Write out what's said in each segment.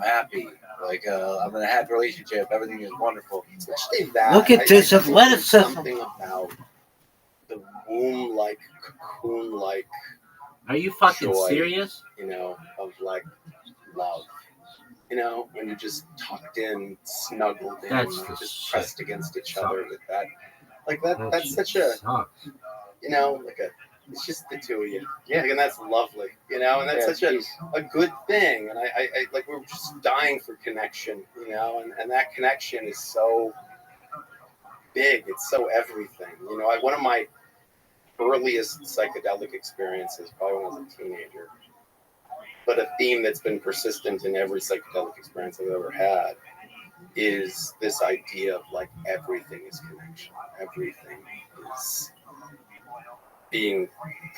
happy. Like, I'm in a happy relationship. Everything is wonderful. Especially that. Look at this athleticism. Something about the womb-like, cocoon-like. Are you fucking joy, serious? Of like love. When you're just tucked in, snuggled in, just pressed against each other with that. Like that's such a, sucks. it's just the two of you. Yeah. And that's lovely, and that's such a good thing. And I like, we're just dying for connection, and that connection is so big. It's so everything. One of my earliest psychedelic experiences, probably when I was a teenager, but a theme that's been persistent in every psychedelic experience I've ever had is this idea of like everything is connection. Everything is being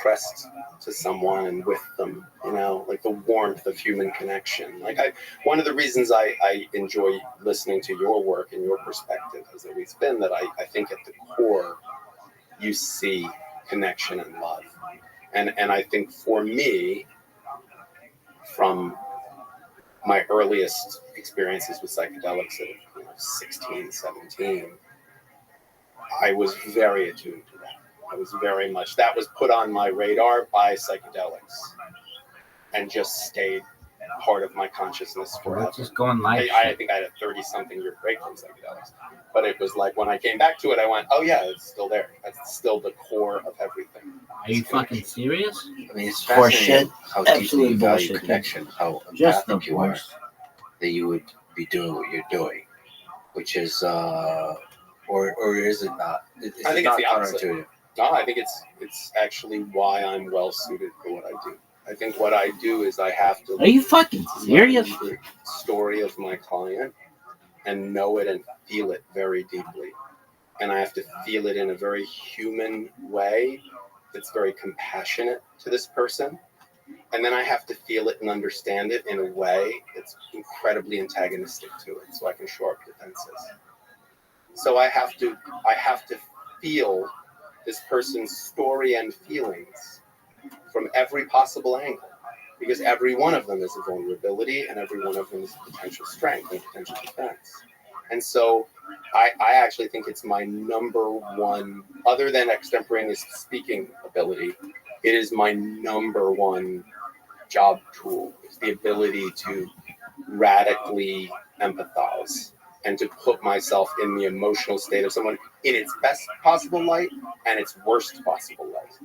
pressed to someone and with them, like the warmth of human connection. Like one of the reasons I enjoy listening to your work and your perspective has always been that I think at the core you see connection and love. And I think for me, from my earliest experiences with psychedelics at 16, 17, I was very attuned to that. I was very much, that was put on my radar by psychedelics and just stayed part of my consciousness forever. Just going live. I think I had a 30-something year break from psychedelics. But it was like when I came back to it, I went, oh yeah, it's still there. That's still the core of everything. Are you fucking serious? I mean, it's fascinating how deeply Absolutely you value bullshit. connection, how Just empathic you are, that you would be doing what you're doing, which is, or is it not? I think not it's the opposite. counterintuitive. No, I think it's actually why I'm well suited for what I do. I think what I do is I have to. Are you fucking serious? The story of my client and know it and feel it very deeply, and I have to feel it in a very human way that's very compassionate to this person, and then I have to feel it and understand it in a way that's incredibly antagonistic to it, so I can shore up defenses. So I have to feel this person's story and feelings from every possible angle, because every one of them is a vulnerability and every one of them is a potential strength and potential defense. And so I actually think it's my number one, other than extemporaneous speaking ability, it is my number one job tool. It's the ability to radically empathize and to put myself in the emotional state of someone in its best possible light and its worst possible light,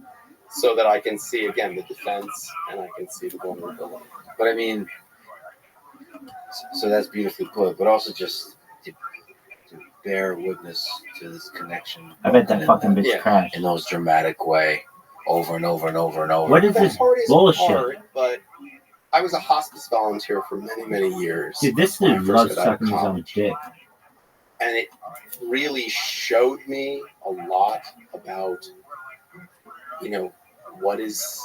so that I can see, again, the defense and I can see the vulnerability. But I mean, so that's beautifully put, but also just to bear witness to this connection. I bet that fucking bitch crashed. In those dramatic way, over and over and over and over. What is this bullshit? Hard, but I was a hospice volunteer for many, many years. Dude, this dude loves sucking his own dick. And it really showed me a lot about, what is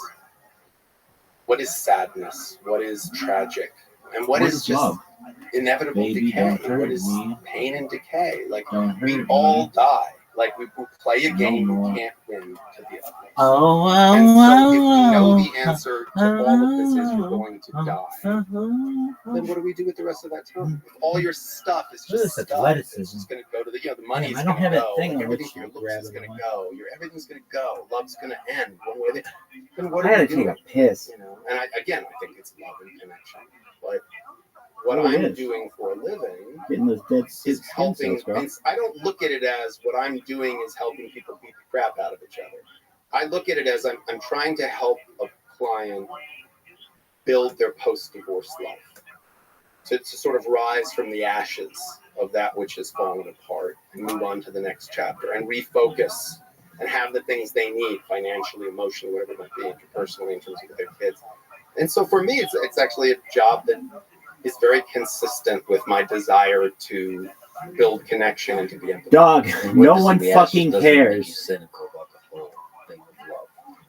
sadness, what is tragic, and what is just love? Inevitable decay. What is pain and decay? Like, we all die. Like, we play a game you can't win to the other. And so if we know the answer to all of this is you're going to die, then what do we do with the rest of that time? If all your stuff is just stuff, it's just going to go to the money's going to go, everything for your looks is going to go, everything's going to go, love's going to end one way or the other. Then what do we do? I gotta take a piss. And I think it's love and connection. But what I'm doing for a living is helping. I don't look at it as what I'm doing is helping people beat the crap out of each other. I look at it as I'm trying to help a client build their post-divorce life, to sort of rise from the ashes of that which has fallen apart and move on to the next chapter and refocus and have the things they need financially, emotionally, whatever it might be, interpersonally, in terms of their kids. And so for me, it's actually a job that is very consistent with my desire to build connection and to be empathetic. Dog, no one fucking cares.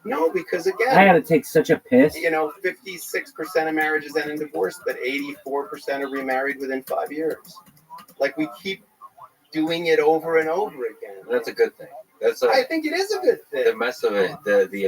No, because again, I gotta take such a piss. 56% of marriages end in divorce, but 84% are remarried within 5 years. Like, we keep doing it over and over again. That's a good thing. I think it is a good thing. The mess of it, the